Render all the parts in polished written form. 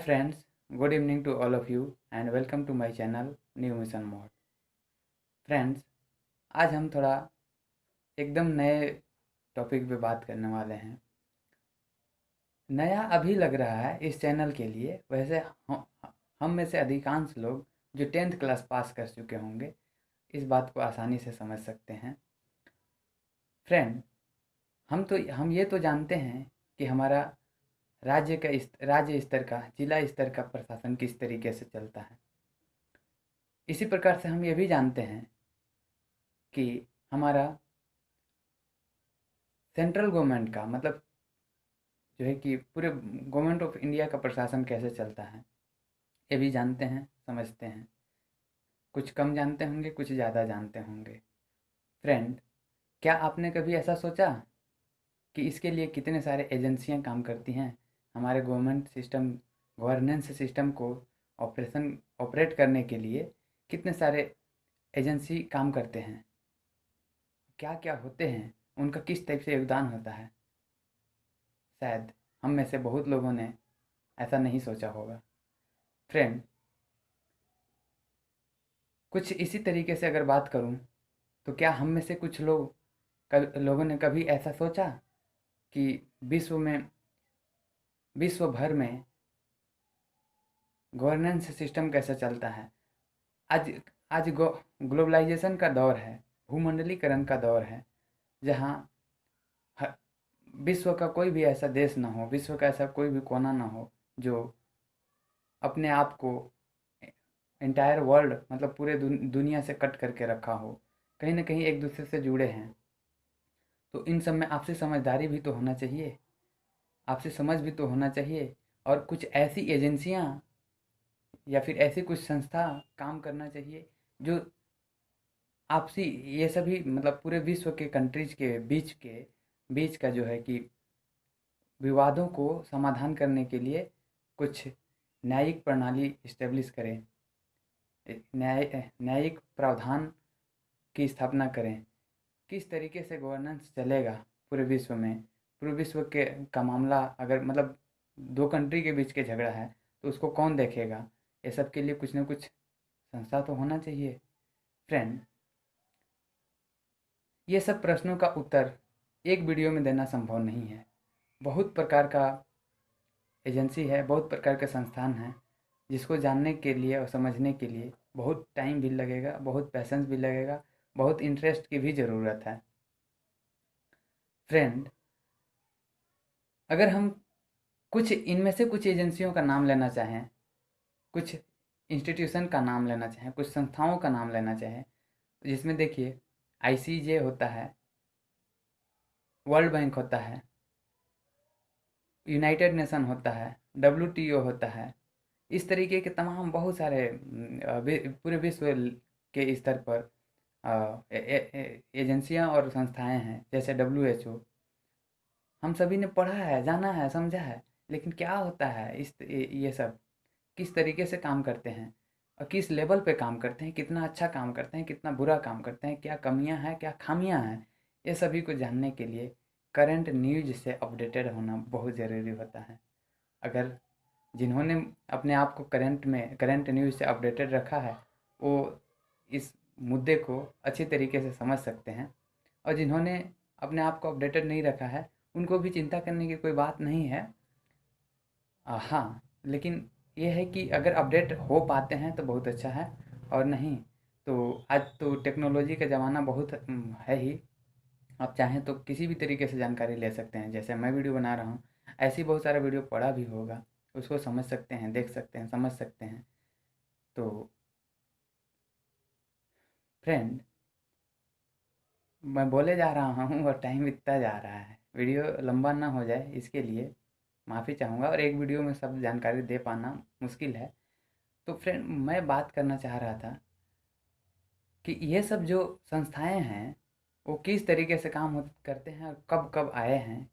friends, good evening to all of you and welcome to my channel New Mission Mode. Friends, आज हम थोड़ा एकदम नए topic पे बात करने वाले हैं। नया अभी लग रहा है इस चैनल के लिए, वैसे हम में से अधिकांश लोग जो 10th क्लास पास कर चुके होंगे इस बात को आसानी से समझ सकते हैं। फ्रेंड, हम ये तो जानते हैं कि हमारा राज्य स्तर का, जिला स्तर का प्रशासन किस तरीके से चलता है। इसी प्रकार से हम ये भी जानते हैं कि हमारा सेंट्रल गवर्नमेंट का मतलब जो है कि पूरे गवर्नमेंट ऑफ इंडिया का प्रशासन कैसे चलता है, ये भी जानते हैं, समझते हैं। कुछ कम जानते होंगे, कुछ ज़्यादा जानते होंगे। फ्रेंड, क्या आपने कभी ऐसा सोचा कि इसके लिए कितने सारे एजेंसियां काम करती हैं? हमारे गवर्नेंस सिस्टम को ऑपरेट करने के लिए कितने सारे एजेंसी काम करते हैं, क्या क्या होते हैं, उनका किस टाइप से योगदान होता है? शायद हम में से बहुत लोगों ने ऐसा नहीं सोचा होगा। फ्रेंड, कुछ इसी तरीके से अगर बात करूं तो क्या हम में से कुछ लोगों ने कभी ऐसा सोचा कि विश्व भर में गवर्नेंस सिस्टम कैसे चलता है? आज आज ग्लोबलाइजेशन का दौर है, भूमंडलीकरण का दौर है, जहाँ विश्व का कोई भी ऐसा देश ना हो, विश्व का ऐसा कोई भी कोना ना हो जो अपने आप को एंटायर वर्ल्ड मतलब पूरे दुनिया से कट करके रखा हो। कहीं ना कहीं एक दूसरे से जुड़े हैं। तो इन सब में आपसी समझदारी भी तो होना चाहिए, आपसी समझ भी तो होना चाहिए, और कुछ ऐसी एजेंसियां या फिर ऐसी कुछ संस्था काम करना चाहिए जो आपसी ये सभी मतलब पूरे विश्व के कंट्रीज के बीच का जो है कि विवादों को समाधान करने के लिए कुछ न्यायिक प्रणाली इस्टेब्लिश करें, न्यायिक प्रावधान की स्थापना करें। किस तरीके से गवर्नेंस चलेगा पूरे विश्व के का मामला, अगर मतलब दो कंट्री के बीच के झगड़ा है तो उसको कौन देखेगा? ये सब के लिए कुछ ना कुछ संस्था तो होना चाहिए। फ्रेंड, ये सब प्रश्नों का उत्तर एक वीडियो में देना संभव नहीं है। बहुत प्रकार का एजेंसी है, बहुत प्रकार के संस्थान हैं, जिसको जानने के लिए और समझने के लिए बहुत टाइम भी लगेगा, बहुत पैसेंस भी लगेगा, बहुत इंटरेस्ट की भी ज़रूरत है। फ्रेंड, अगर हम कुछ इनमें से कुछ एजेंसियों का नाम लेना चाहें, कुछ इंस्टीट्यूशन का नाम लेना चाहें, कुछ संस्थाओं का नाम लेना चाहें, जिसमें देखिए आईसीजे होता है, वर्ल्ड बैंक होता है, यूनाइटेड नेशन होता है, डब्ल्यूटीओ होता है। इस तरीके के तमाम बहुत सारे पूरे विश्व के स्तर पर एजेंसियां और संस्थाएं हैं, जैसे डब्ल्यूएचओ। हम सभी ने पढ़ा है, जाना है, समझा है, लेकिन क्या होता है ये सब किस तरीके से काम करते हैं और किस लेवल पे काम करते हैं, कितना अच्छा काम करते हैं, कितना बुरा काम करते हैं, क्या कमियां हैं, क्या खामियां हैं, ये सभी को जानने के लिए करंट न्यूज से अपडेटेड होना बहुत ज़रूरी होता है। अगर जिन्होंने अपने आप को करंट न्यूज से अपडेटेड रखा है, वो इस मुद्दे को अच्छी तरीके से समझ सकते हैं, और जिन्होंने अपने आप को अपडेटेड नहीं रखा है उनको भी चिंता करने की कोई बात नहीं है। हाँ, लेकिन ये है कि अगर अपडेट हो पाते हैं तो बहुत अच्छा है, और नहीं तो आज तो टेक्नोलॉजी का ज़माना बहुत है ही। आप चाहें तो किसी भी तरीके से जानकारी ले सकते हैं, जैसे मैं वीडियो बना रहा हूँ, ऐसी बहुत सारा वीडियो पढ़ा भी होगा, उसको समझ सकते हैं, देख सकते हैं, समझ सकते हैं। तो फ्रेंड, मैं बोले जा रहा हूँ और टाइम बीतता जा रहा है, वीडियो लंबा ना हो जाए इसके लिए माफ़ी चाहूँगा, और एक वीडियो में सब जानकारी दे पाना मुश्किल है। तो फ्रेंड, मैं बात करना चाह रहा था कि ये सब जो संस्थाएं हैं वो किस तरीके से करते हैं और कब कब आए हैं,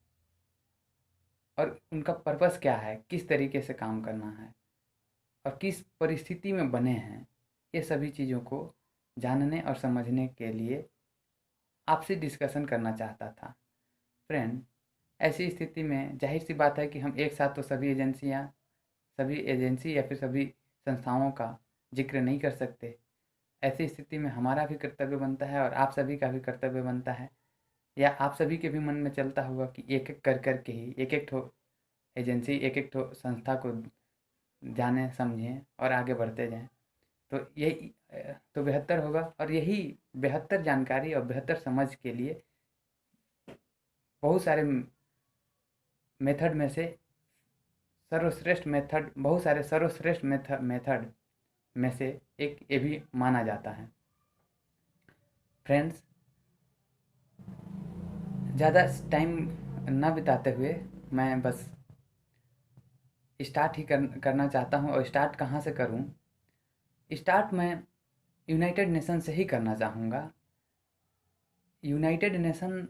और उनका पर्पस क्या है, किस तरीके से काम करना है और किस परिस्थिति में बने हैं। ये सभी चीज़ों को जानने और समझने के लिए आपसे डिस्कशन करना चाहता था। फ्रेंड, ऐसी स्थिति में जाहिर सी बात है कि हम एक साथ तो सभी एजेंसियां, सभी एजेंसी या फिर सभी संस्थाओं का जिक्र नहीं कर सकते। ऐसी स्थिति में हमारा भी कर्तव्य बनता है और आप सभी का भी कर्तव्य बनता है, या आप सभी के भी मन में चलता होगा कि एक-एक कर के ही एक-एक ठो एजेंसी, एक-एक ठो संस्था को जानें, समझें और आगे बढ़ते जाएँ। तो यही तो बेहतर होगा, और यही बेहतर जानकारी और बेहतर समझ के लिए बहुत सारे मेथड में से सर्वश्रेष्ठ मेथड, बहुत सारे सर्वश्रेष्ठ मेथड में से एक ये भी माना जाता है। फ्रेंड्स, ज़्यादा टाइम ना बिताते हुए मैं बस स्टार्ट ही करना चाहता हूँ। और स्टार्ट कहाँ से करूँ? स्टार्ट मैं यूनाइटेड नेशन से ही करना चाहूँगा। यूनाइटेड नेशन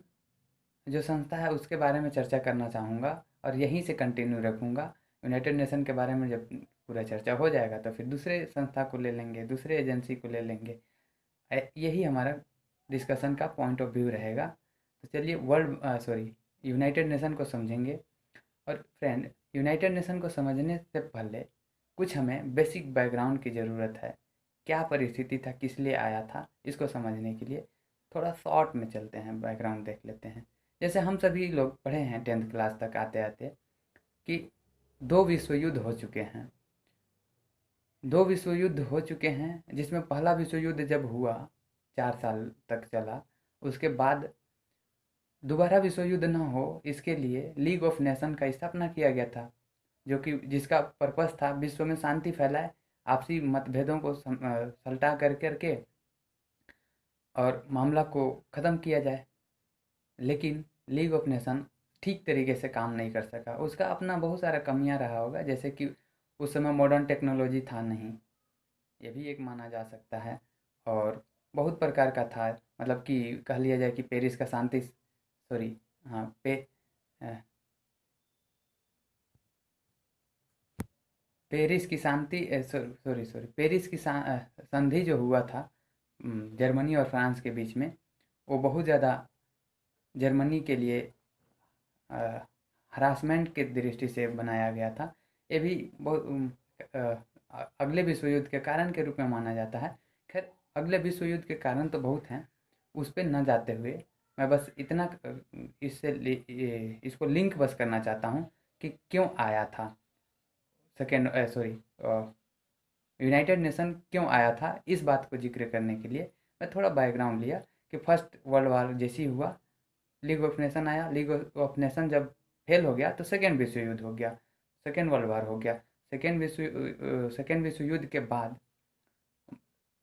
जो संस्था है उसके बारे में चर्चा करना चाहूँगा और यहीं से कंटिन्यू रखूँगा। यूनाइटेड नेशन के बारे में जब पूरा चर्चा हो जाएगा तो फिर दूसरे संस्था को ले लेंगे, दूसरे एजेंसी को ले लेंगे। यही हमारा डिस्कशन का पॉइंट ऑफ व्यू रहेगा। तो चलिए यूनाइटेड नेशन को समझेंगे। और फ्रेंड, यूनाइटेड नेशन को समझने से पहले कुछ हमें बेसिक बैकग्राउंड की ज़रूरत है। क्या परिस्थिति था, किस लिए आया था, इसको समझने के लिए थोड़ा शॉर्ट में चलते हैं, बैकग्राउंड देख लेते हैं। जैसे हम सभी लोग पढ़े हैं 10th क्लास तक आते आते कि 2 विश्व युद्ध हो चुके हैं। 2 विश्व युद्ध हो चुके हैं, जिसमें पहला विश्व युद्ध जब हुआ 4 साल तक चला, उसके बाद दोबारा विश्व युद्ध ना हो इसके लिए लीग ऑफ नेशन का स्थापना किया गया था, जो कि जिसका पर्पस था विश्व में शांति फैलाए, आपसी मतभेदों को सल्टा कर करके और मामला को ख़त्म किया जाए। लेकिन लीग ऑफ नेशन ठीक तरीके से काम नहीं कर सका। उसका अपना बहुत सारा कमियां रहा होगा, जैसे कि उस समय मॉडर्न टेक्नोलॉजी था नहीं, ये भी एक माना जा सकता है। और बहुत प्रकार का था, मतलब कि कह लिया जाए कि पेरिस का शांति, सॉरी, हाँ, पेरिस की शांति, सॉरी सॉरी पेरिस की संधि जो हुआ था जर्मनी और फ्रांस के बीच में, वो बहुत ज़्यादा जर्मनी के लिए हरासमेंट के दृष्टि से बनाया गया था। ये भी बहुत अगले विश्व युद्ध के कारण के रूप में माना जाता है। खैर, अगले विश्व युद्ध के कारण तो बहुत हैं, उस पर न जाते हुए मैं बस इतना इसको लिंक बस करना चाहता हूँ कि क्यों आया था यूनाइटेड नेशन क्यों आया था। इस बात को जिक्र करने के लिए मैं थोड़ा बैकग्राउंड लिया कि फर्स्ट वर्ल्ड वार जैसी हुआ, लीग ऑफ नेशन आया। लीग ऑफ नेशन जब फेल हो गया तो सेकेंड विश्व युद्ध हो गया, सेकेंड वर्ल्ड वार हो गया। सेकेंड विश्व युद्ध के बाद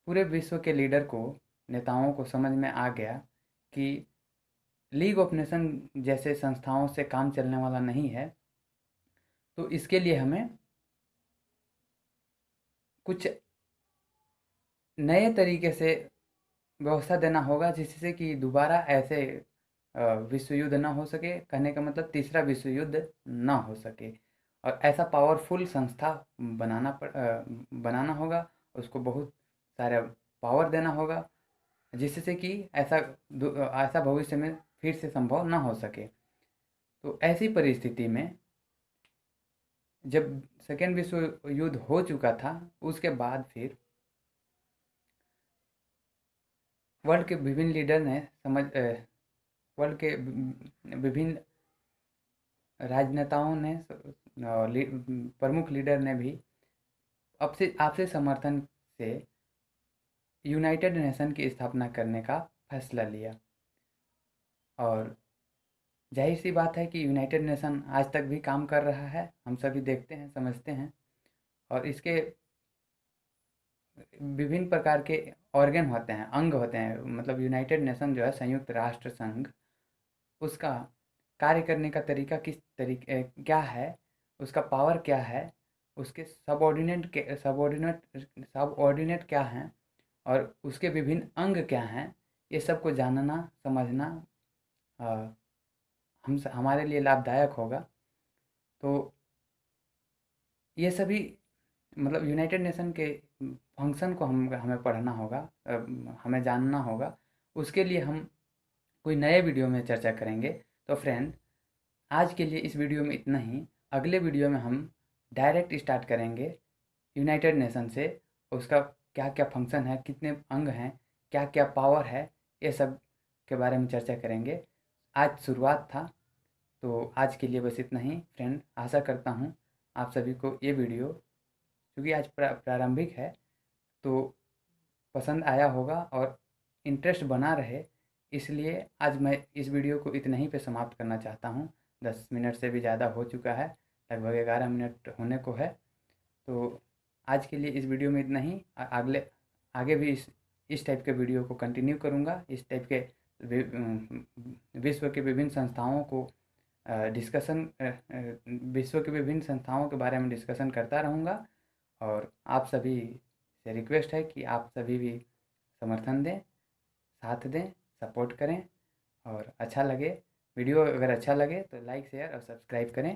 पूरे विश्व के लीडर को, नेताओं को समझ में आ गया कि लीग ऑफ नेशन जैसे संस्थाओं से काम चलने वाला नहीं है। तो इसके लिए हमें कुछ नए तरीके से व्यवस्था देना होगा, जिससे कि दोबारा ऐसे विश्व युद्ध ना हो सके। कहने का मतलब तीसरा विश्व युद्ध ना हो सके, और ऐसा पावरफुल संस्था बनाना होगा, उसको बहुत सारा पावर देना होगा, जिससे कि ऐसा भविष्य में फिर से संभव ना हो सके। तो ऐसी परिस्थिति में जब सेकेंड विश्व युद्ध हो चुका था, उसके बाद फिर वर्ल्ड के विभिन्न लीडर ने वर्ल्ड के विभिन्न राजनेताओं ने और प्रमुख लीडर ने भी आपसे समर्थन से यूनाइटेड नेशन की स्थापना करने का फैसला लिया। और जाहिर सी बात है कि यूनाइटेड नेशन आज तक भी काम कर रहा है, हम सभी देखते हैं, समझते हैं। और इसके विभिन्न प्रकार के ऑर्गन होते हैं, अंग होते हैं। मतलब यूनाइटेड नेशन जो है, संयुक्त राष्ट्र संघ, उसका कार्य करने का तरीका किस तरीके क्या है, उसका पावर क्या है, उसके सबऑर्डिनेट क्या हैं, और उसके विभिन्न अंग क्या हैं, ये सब को जानना, समझना हमारे लिए लाभदायक होगा। तो ये सभी, मतलब यूनाइटेड नेशन के फंक्शन को हमें पढ़ना होगा, हमें जानना होगा। उसके लिए हम कोई नए वीडियो में चर्चा करेंगे। तो फ्रेंड, आज के लिए इस वीडियो में इतना ही। अगले वीडियो में हम डायरेक्ट स्टार्ट करेंगे यूनाइटेड नेशन से। उसका क्या क्या फंक्शन है, कितने अंग हैं, क्या क्या पावर है, ये सब के बारे में चर्चा करेंगे। आज शुरुआत था, तो आज के लिए बस इतना ही फ्रेंड। आशा करता हूँ आप सभी को ये वीडियो, क्योंकि आज प्रारंभिक है, तो पसंद आया होगा और इंटरेस्ट बना रहे, इसलिए आज मैं इस वीडियो को इतना ही पे समाप्त करना चाहता हूँ। 10 मिनट से भी ज़्यादा हो चुका है, लगभग 11 मिनट होने को है। तो आज के लिए इस वीडियो में इतना ही। अगले आगे भी इस टाइप के वीडियो को कंटिन्यू करूँगा। इस टाइप के विश्व के विभिन्न संस्थाओं को विश्व के विभिन्न संस्थाओं के बारे में डिस्कशन करता रहूँगा। और आप सभी से रिक्वेस्ट है कि आप सभी भी समर्थन दें, साथ दें, सपोर्ट करें। और अच्छा लगे वीडियो, अगर अच्छा लगे तो लाइक शेयर और सब्सक्राइब करें।